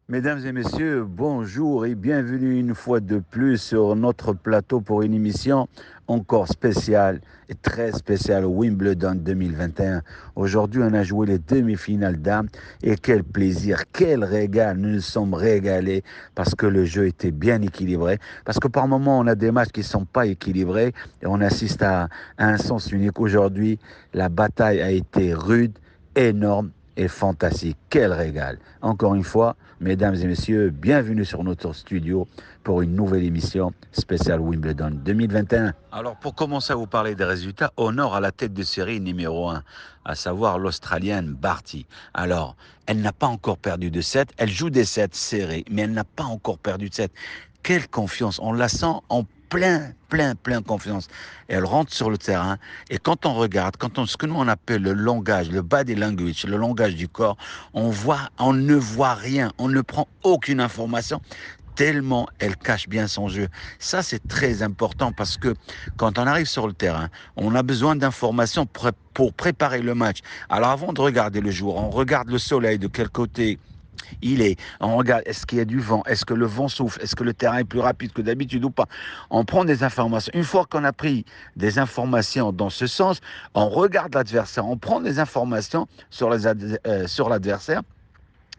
Mesdames et messieurs, bonjour et bienvenue une fois de plus sur notre plateau pour une émission encore spéciale et très spéciale Wimbledon 2021. Aujourd'hui, on a joué les demi-finales dames et quel plaisir, quel régal. Nous nous sommes régalés parce que le jeu était bien équilibré. Parce que par moments, on a des matchs qui ne sont pas équilibrés et on assiste à un sens unique. Aujourd'hui, la bataille a été rude, énorme et fantastique. Quel régal. Encore une fois, mesdames et messieurs, bienvenue sur notre studio pour une nouvelle émission spéciale Wimbledon 2021. Alors, pour commencer à vous parler des résultats, honneur à la tête de série numéro 1, à savoir l'Australienne Barty. Alors, elle n'a pas encore perdu de 7, elle joue des 7 serrés, mais elle n'a pas encore perdu de 7. Quelle confiance, on la sent en plein confiance. Et elle rentre sur le terrain et quand on regarde, ce que nous on appelle le langage, le body language, le langage du corps, on ne voit rien, on ne prend aucune information tellement elle cache bien son jeu. Ça, c'est très important parce que quand on arrive sur le terrain, on a besoin d'informations pour préparer le match. Alors avant de regarder le jour, on regarde le soleil, de quel côté on regarde, est-ce qu'il y a du vent, est-ce que le vent souffle, est-ce que le terrain est plus rapide que d'habitude ou pas. On prend des informations. Une fois qu'on a pris des informations dans ce sens, on regarde l'adversaire, on prend des informations sur l'adversaire.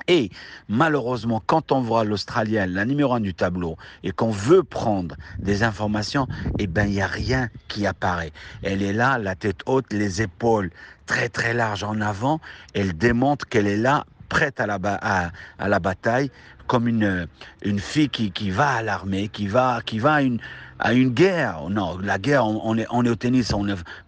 Et malheureusement, quand on voit l'Australienne, la numéro 1 du tableau, et qu'on veut prendre des informations, eh ben, il n'y a rien qui apparaît. Elle est là, la tête haute, les épaules très larges en avant. Elle démontre qu'elle est là, prête à la bataille, comme une fille qui va à l'armée, qui va à une guerre. Non, la guerre, on est au tennis,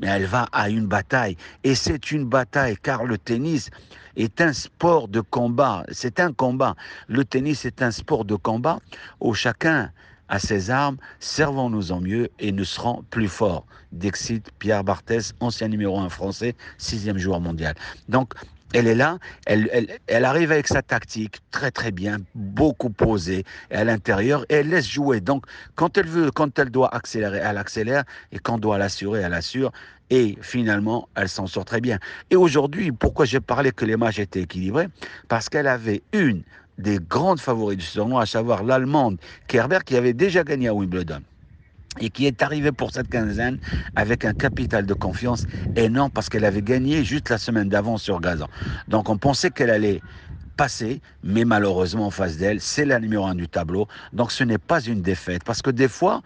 mais elle va à une bataille. Et c'est une bataille, car le tennis est un sport de combat. C'est un combat. Le tennis est un sport de combat où chacun a ses armes, servons-nous en mieux et nous serons plus forts. Dixit Pierre Barthès, ancien numéro 1 français, 6e joueur mondial. Donc, elle est là, elle arrive avec sa tactique très bien, beaucoup posée à l'intérieur et elle laisse jouer. Donc, quand elle doit accélérer, elle accélère et quand elle doit l'assurer, elle assure. Et finalement, elle s'en sort très bien. Et aujourd'hui, pourquoi j'ai parlé que les matchs étaient équilibrés? Parce qu'elle avait une des grandes favoris du tournoi, à savoir l'Allemande Kerber, qui avait déjà gagné à Wimbledon et qui est arrivée pour cette quinzaine avec un capital de confiance énorme parce qu'elle avait gagné juste la semaine d'avant sur gazon. Donc on pensait qu'elle allait passer, mais malheureusement en face d'elle, c'est la numéro 1 du tableau. Donc ce n'est pas une défaite parce que des fois,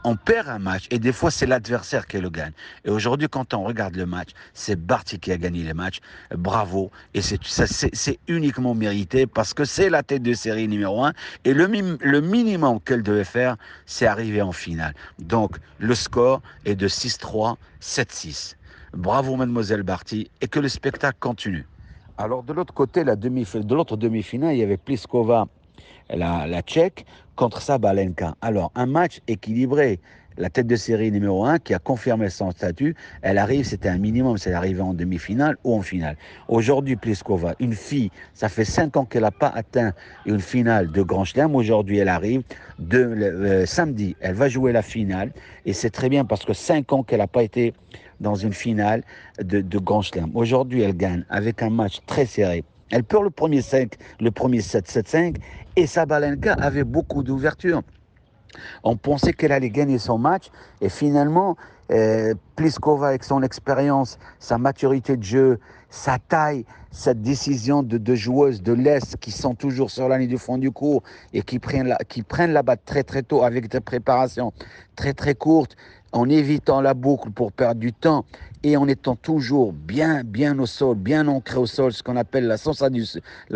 on perd un match et des fois c'est l'adversaire qui le gagne. Et aujourd'hui, quand on regarde le match, c'est Barty qui a gagné le match. Bravo. Et c'est uniquement mérité parce que c'est la tête de série numéro 1. Et le minimum qu'elle devait faire, c'est arriver en finale. Donc le score est de 6-3, 7-6. Bravo mademoiselle Barty et que le spectacle continue. Alors de l'autre côté, de l'autre demi-finale, il y avait Pliskova, la Tchèque, contre Sabalenka. Alors, un match équilibré. La tête de série numéro 1 qui a confirmé son statut, elle arrive, c'était un minimum, c'est arrivé en demi-finale ou en finale. Aujourd'hui, Pliskova, une fille, ça fait 5 ans qu'elle n'a pas atteint une finale de Grand Chelem. Aujourd'hui, elle arrive. Samedi, elle va jouer la finale. Et c'est très bien parce que 5 ans qu'elle n'a pas été dans une finale de Grand Chelem. Aujourd'hui, elle gagne avec un match très serré. Elle perd le premier 7, 7-5, et Sabalenka avait beaucoup d'ouverture. On pensait qu'elle allait gagner son match, et finalement, Pliskova, avec son expérience, sa maturité de jeu, sa taille, cette décision de joueuses de l'Est qui sont toujours sur la ligne du fond du court et qui prennent la balle très tôt avec des préparations très courtes, en évitant la boucle pour perdre du temps et en étant toujours bien au sol, bien ancré au sol, ce qu'on appelle la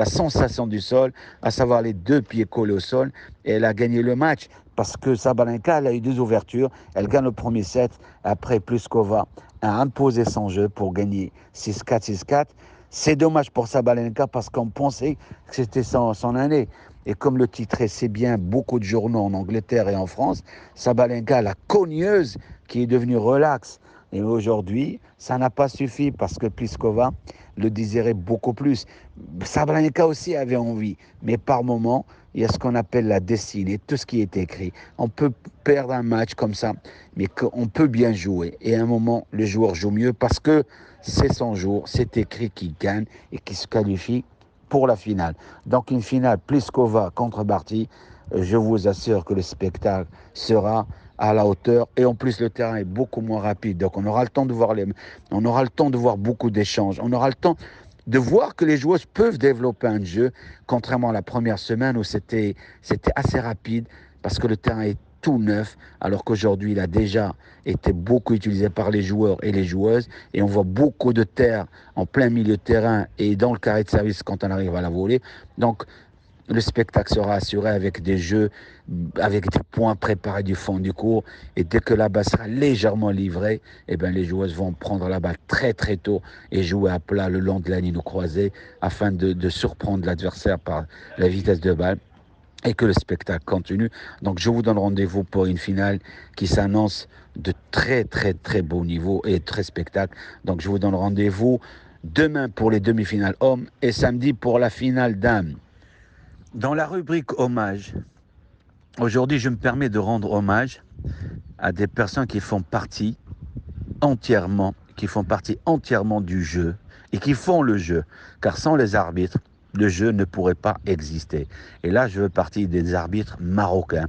sensation du sol, à savoir les deux pieds collés au sol. Et elle a gagné le match parce que Sabalenka, elle a eu deux ouvertures. Elle gagne le premier set. Après, Pliskova a imposé son jeu pour gagner 6-4, 6-4. C'est dommage pour Sabalenka parce qu'on pensait que c'était son année. Et comme le titrait c'est bien beaucoup de journaux en Angleterre et en France, Sabalenka, la cogneuse qui est devenue relax. Et aujourd'hui, ça n'a pas suffi parce que Pliskova le désirait beaucoup plus. Sabalenka aussi avait envie, mais par moment, il y a ce qu'on appelle la destinée, tout ce qui est écrit. On peut perdre un match comme ça, mais on peut bien jouer. Et à un moment, le joueur joue mieux parce que c'est son jour, c'est écrit qu'il gagne et qu'il se qualifie pour la finale. Donc une finale Pliskova contre Barty, je vous assure que le spectacle sera à la hauteur et en plus le terrain est beaucoup moins rapide. Donc on aura le temps de voir on aura le temps de voir beaucoup d'échanges. On aura le temps de voir que les joueuses peuvent développer un jeu, contrairement à la première semaine où c'était assez rapide parce que le terrain est tout neuf, alors qu'aujourd'hui il a déjà été beaucoup utilisé par les joueurs et les joueuses et on voit beaucoup de terre en plein milieu de terrain et dans le carré de service quand on arrive à la voler. Donc le spectacle sera assuré avec des jeux, avec des points préparés du fond du cours. Et dès que la balle sera légèrement livrée, eh ben, les joueuses vont prendre la balle très très tôt et jouer à plat le long de la ligne croisée afin de surprendre l'adversaire par la vitesse de balle et que le spectacle continue. Donc je vous donne rendez-vous pour une finale qui s'annonce de très très très beau niveau et très spectacle. Donc je vous donne rendez-vous demain pour les demi-finales hommes et samedi pour la finale dames. Dans la rubrique hommage, aujourd'hui je me permets de rendre hommage à des personnes qui font partie entièrement du jeu et qui font le jeu. Car sans les arbitres, le jeu ne pourrait pas exister. Et là, je veux partie des arbitres marocains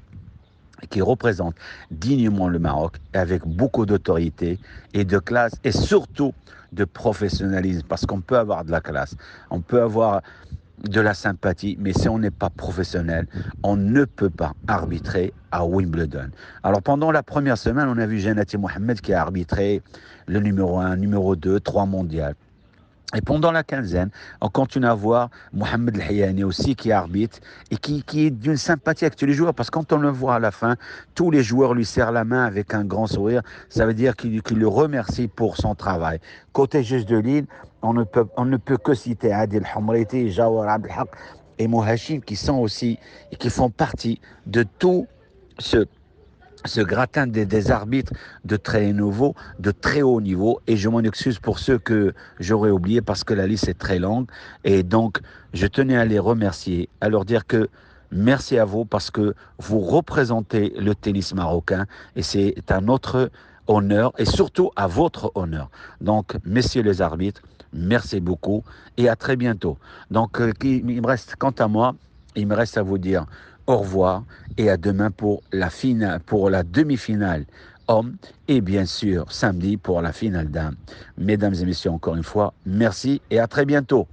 qui représentent dignement le Maroc avec beaucoup d'autorité et de classe et surtout de professionnalisme. Parce qu'on peut avoir de la classe, on peut avoir de la sympathie, mais si on n'est pas professionnel, on ne peut pas arbitrer à Wimbledon. Alors pendant la première semaine, on a vu Janati Mohamed qui a arbitré le numéro 1, numéro 2, 3 mondiales. Et pendant la quinzaine, on continue à voir Mohamed El Hayani aussi qui arbitre et qui est d'une sympathie avec tous les joueurs parce que quand on le voit à la fin, tous les joueurs lui serrent la main avec un grand sourire. Ça veut dire qu'il le remercie pour son travail. Côté juge de ligne, on ne peut que citer Adil Hamriti, Jawar Abdelhak et Mohachim qui sont aussi et qui font partie de tout ce gratin des arbitres de très nouveau, de très haut niveau. Et je m'en excuse pour ceux que j'aurais oublié parce que la liste est très longue. Et donc, je tenais à les remercier, à leur dire que merci à vous parce que vous représentez le tennis marocain et c'est à notre honneur et surtout à votre honneur. Donc, messieurs les arbitres, merci beaucoup et à très bientôt. Donc, il me reste, quant à moi, il me reste à vous dire au revoir et à demain pour la finale, pour la demi-finale hommes et bien sûr samedi pour la finale dames. Mesdames et messieurs, encore une fois, merci et à très bientôt.